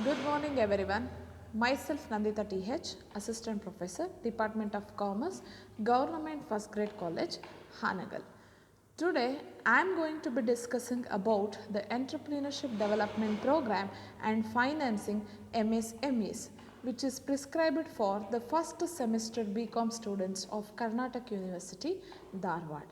Good morning everyone. Myself Nandita TH, Assistant Professor, Department of Commerce, Government First Grade College, Hanagal. Today I am going to be discussing about the Entrepreneurship Development Program and Financing MSMEs, which is prescribed for the first semester BCom students of Karnataka University, Dharwad.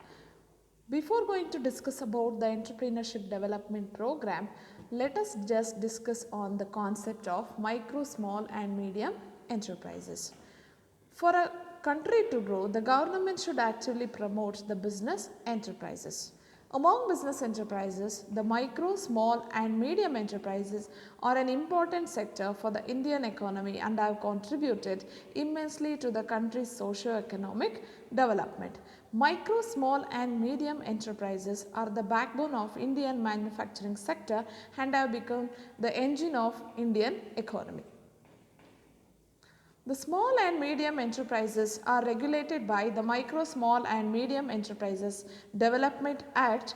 Before going to discuss about the Entrepreneurship Development Program, let us just discuss on the concept of micro, small and medium enterprises. For a country to grow, the government should actively promote the business enterprises. Among business enterprises, the micro, small and medium enterprises are an important sector for the Indian economy and have contributed immensely to the country's socio-economic development. Micro, small and medium enterprises are the backbone of Indian manufacturing sector and have become the engine of Indian economy. The small and medium enterprises are regulated by the Micro, Small and Medium Enterprises Development Act,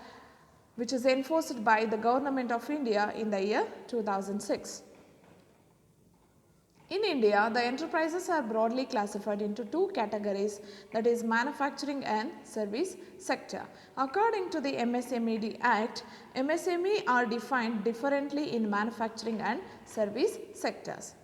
which is enforced by the Government of India in the year 2006. In India, the enterprises are broadly classified into two categories, that is manufacturing and service sector. According to the MSMED Act, MSME are defined differently in manufacturing and service sectors.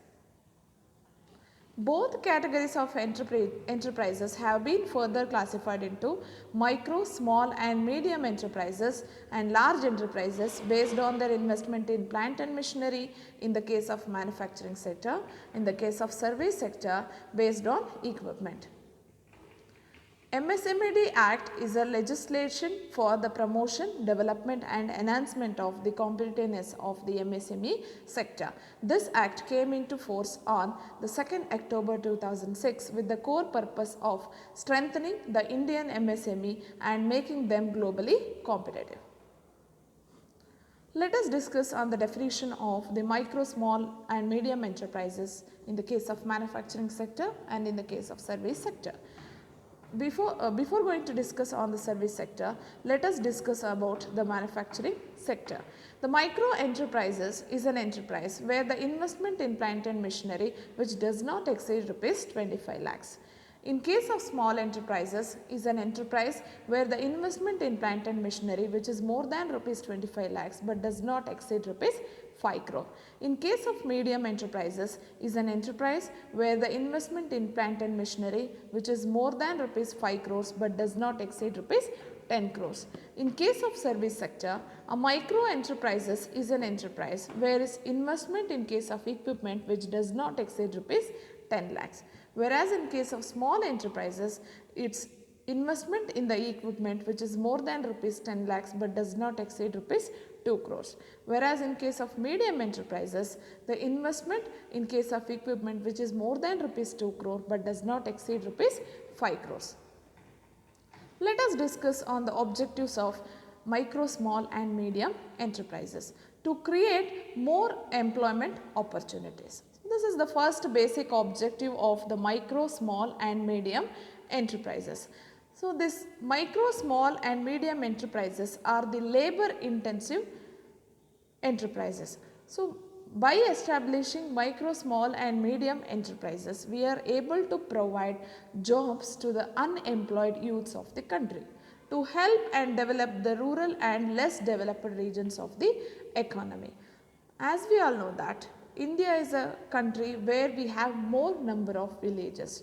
Both categories of enterprises have been further classified into micro, small and medium enterprises and large enterprises based on their investment in plant and machinery in the case of manufacturing sector, in the case of service sector based on equipment. MSMED Act is a legislation for the promotion, development and enhancement of the competitiveness of the MSME sector. This act came into force on the 2nd October 2006 with the core purpose of strengthening the Indian MSME and making them globally competitive. Let us discuss on the definition of the micro, small and medium enterprises in the case of manufacturing sector and in the case of service sector. Before going to discuss on the service sector, let us discuss about the manufacturing sector. The micro enterprises is an enterprise where the investment in plant and machinery which does not exceed rupees 25 lakhs. In case of small enterprises is an enterprise where the investment in plant and machinery which is more than rupees 25 lakhs but does not exceed rupees 5 crore. In case of medium enterprises is an enterprise where the investment in plant and machinery which is more than rupees 5 crores but does not exceed rupees 10 crores. In case of service sector, a micro enterprises is an enterprise where its investment in case of equipment which does not exceed rupees 10 lakhs. Whereas in case of small enterprises, its investment in the equipment which is more than rupees 10 lakhs but does not exceed rupees 2 crores. Whereas in case of medium enterprises, the investment in case of equipment which is more than rupees 2 crore but does not exceed rupees 5 crores. Let us discuss on the objectives of micro, small and medium enterprises to create more employment opportunities. This is the first basic objective of the micro, small and medium enterprises. So, this micro, small and medium enterprises are the labor intensive enterprises. So, by establishing micro, small and medium enterprises, we are able to provide jobs to the unemployed youths of the country to help and develop the rural and less developed regions of the economy. As we all know that India is a country where we have more number of villages.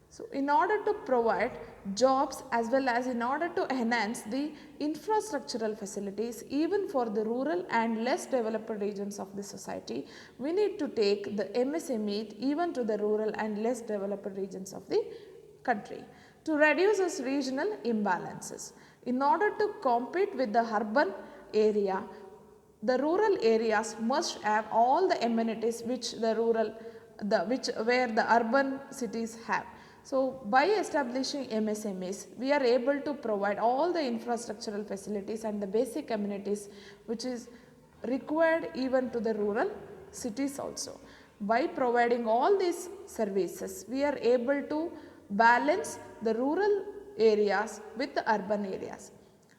So, in order to provide jobs as well as in order to enhance the infrastructural facilities even for the rural and less developed regions of the society, we need to take the MSME even to the rural and less developed regions of the country to reduce its regional imbalances. In order to compete with the urban area, the rural areas must have all the amenities which where the urban cities have. So, by establishing MSMEs, we are able to provide all the infrastructural facilities and the basic amenities which is required even to the rural cities also. By providing all these services, we are able to balance the rural areas with the urban areas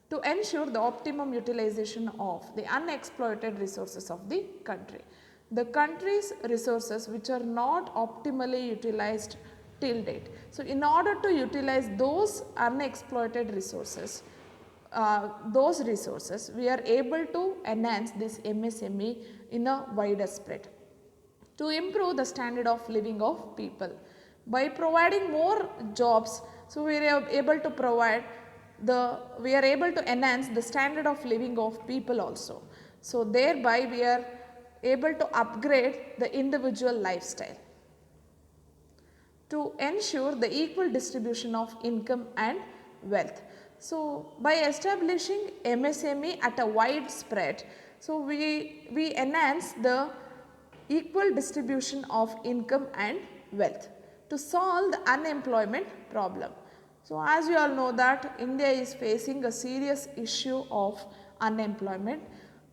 to ensure the optimum utilization of the unexploited resources of the country. the country's resources which are not optimally utilized till date. So, in order to utilize those unexploited resources, we are able to enhance this MSME in a wider spread to improve the standard of living of people. By providing more jobs, so we are able to enhance the standard of living of people also. So thereby we are able to upgrade the individual lifestyle to ensure the equal distribution of income and wealth. So by establishing MSME at a wide spread, so we enhance the equal distribution of income and wealth to solve the unemployment problem. So as we all know that India is facing a serious issue of unemployment.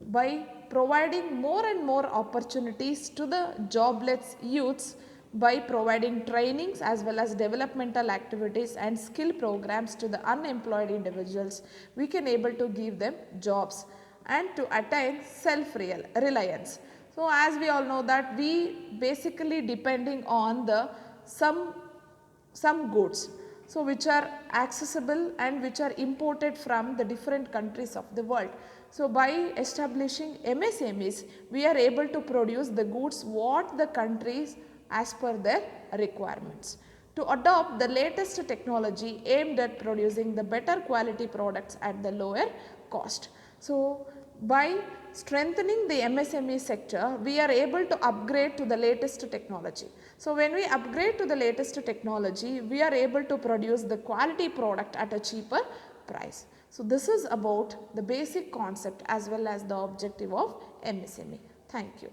By providing more and more opportunities to the jobless youths, by providing trainings as well as developmental activities and skill programs to the unemployed individuals, we can able to give them jobs and to attain self-reliance. So as we all know that we basically depending on the some goods, so which are accessible and which are imported from the different countries of the world. So by establishing MSMEs, we are able to produce the goods what the countries as per their requirements, to adopt the latest technology aimed at producing the better quality products at the lower cost. So by strengthening the MSME sector, we are able to upgrade to the latest technology. So when we upgrade to the latest technology, we are able to produce the quality product at a cheaper price. So this is about the basic concept as well as the objective of MSME. Thank you.